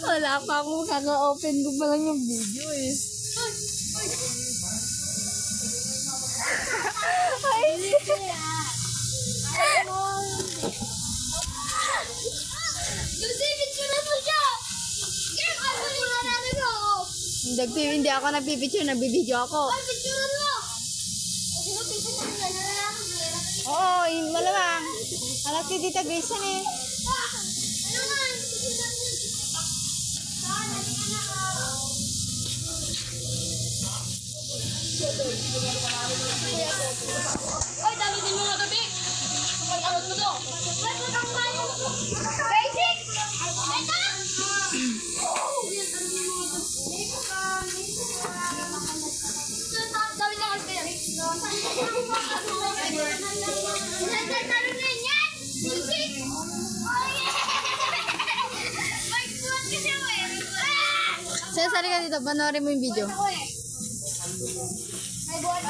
Wala pa ako, kaka-open ko pa lang yung video eh. Ay, hindi ako nagpipicture, nagbibideo ako. Oo, malamang. Anak si Tita Grace yan eh. Ay, dami din mga gabi. Pag-arot mo to. Basic! Ito! Dami lang kasi kaya. Tanong na yan! Basic! May suot kasi ako eh. Sasali ka dito, panoorin mo yung video. Ay, buwan.